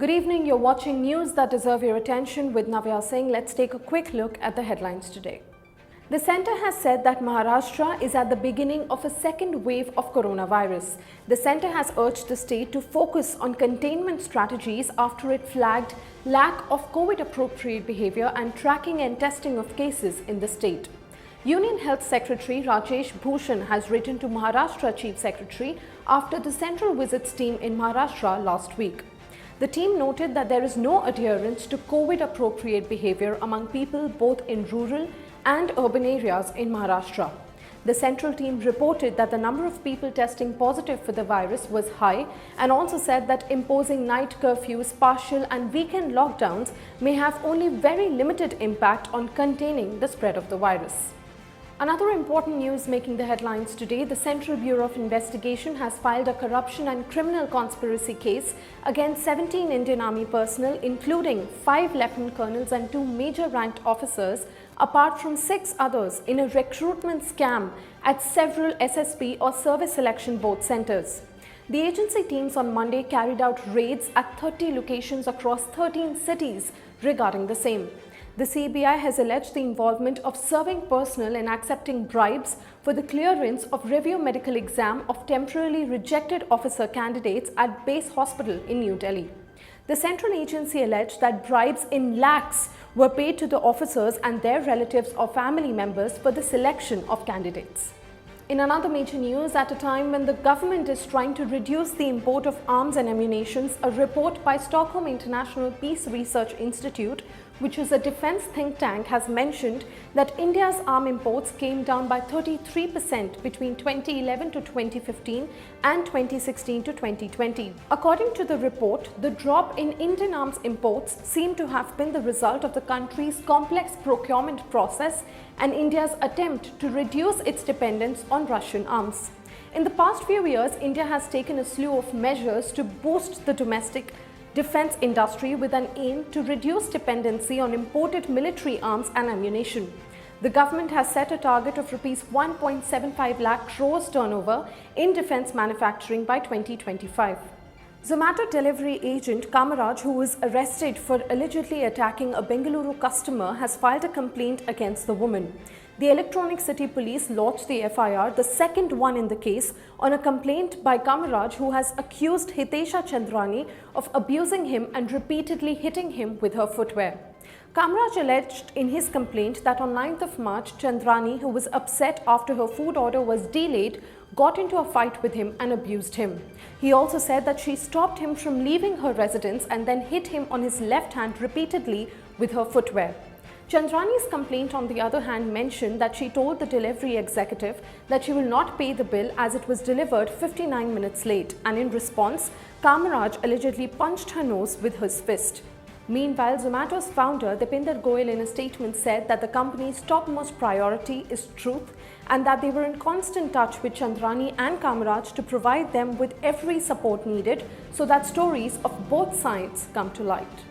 Good evening, you're watching news that deserve your attention with Navya Singh. Let's take a quick look at the headlines today. The centre has said that Maharashtra is at the beginning of a second wave of coronavirus. The centre has urged the state to focus on containment strategies after it flagged lack of COVID-appropriate behaviour and tracking and testing of cases in the state. Union Health Secretary Rajesh Bhushan has written to Maharashtra Chief Secretary after the central visits team in Maharashtra last week. The team noted that there is no adherence to COVID-appropriate behaviour among people both in rural and urban areas in Maharashtra. The central team reported that the number of people testing positive for the virus was high and also said that imposing night curfews, partial and weekend lockdowns may have only very limited impact on containing the spread of the virus. Another important news making the headlines today, the Central Bureau of Investigation has filed a corruption and criminal conspiracy case against 17 Indian Army personnel, including 5 lieutenant colonels and 2 major ranked officers, apart from 6 others, in a recruitment scam at several SSB or Service Selection Board centres. The agency teams on Monday carried out raids at 30 locations across 13 cities regarding the same. The CBI has alleged the involvement of serving personnel in accepting bribes for the clearance of review medical exam of temporarily rejected officer candidates at Base Hospital in New Delhi. The central agency alleged that bribes in lakhs were paid to the officers and their relatives or family members for the selection of candidates. In another major news, at a time when the government is trying to reduce the import of arms and ammunition, a report by Stockholm International Peace Research Institute, which is a defence think tank, has mentioned that India's arms imports came down by 33% between 2011 to 2015 and 2016 to 2020. According to the report, the drop in Indian arms imports seemed to have been the result of the country's complex procurement process and India's attempt to reduce its dependence on Russian arms. In the past few years, India has taken a slew of measures to boost the domestic defence industry with an aim to reduce dependency on imported military arms and ammunition. The government has set a target of Rs 1.75 lakh crores turnover in defence manufacturing by 2025. Zomato delivery agent Kamaraj, who was arrested for allegedly attacking a Bengaluru customer, has filed a complaint against the woman. The Electronic City Police lodged the FIR, the second one in the case, on a complaint by Kamaraj, who has accused Hitesha Chandrani of abusing him and repeatedly hitting him with her footwear. Kamaraj alleged in his complaint that on 9th of March, Chandrani, who was upset after her food order was delayed, got into a fight with him and abused him. He also said that she stopped him from leaving her residence and then hit him on his left hand repeatedly with her footwear. Chandrani's complaint, on the other hand, mentioned that she told the delivery executive that she will not pay the bill as it was delivered 59 minutes late, and in response, Kamaraj allegedly punched her nose with his fist. Meanwhile, Zomato's founder Dipinder Goyal in a statement said that the company's topmost priority is truth and that they were in constant touch with Chandrani and Kamaraj to provide them with every support needed so that stories of both sides come to light.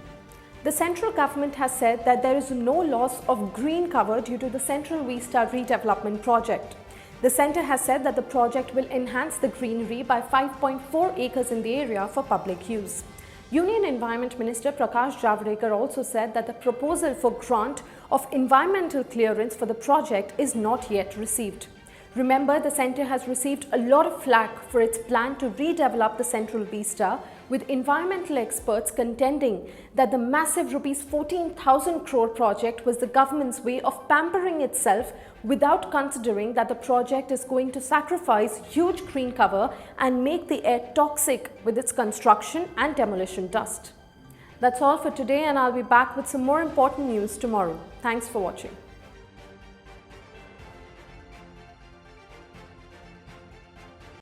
The central government has said that there is no loss of green cover due to the Central Vista redevelopment project. The centre has said that the project will enhance the greenery by 5.4 acres in the area for public use. Union Environment Minister Prakash Javadekar also said that the proposal for grant of environmental clearance for the project is not yet received. Remember, the centre has received a lot of flack for its plan to redevelop the Central Vista, with environmental experts contending that the massive Rs 14,000 crore project was the government's way of pampering itself without considering that the project is going to sacrifice huge green cover and make the air toxic with its construction and demolition dust. That's all for today, and I'll be back with some more important news tomorrow. Thanks for watching.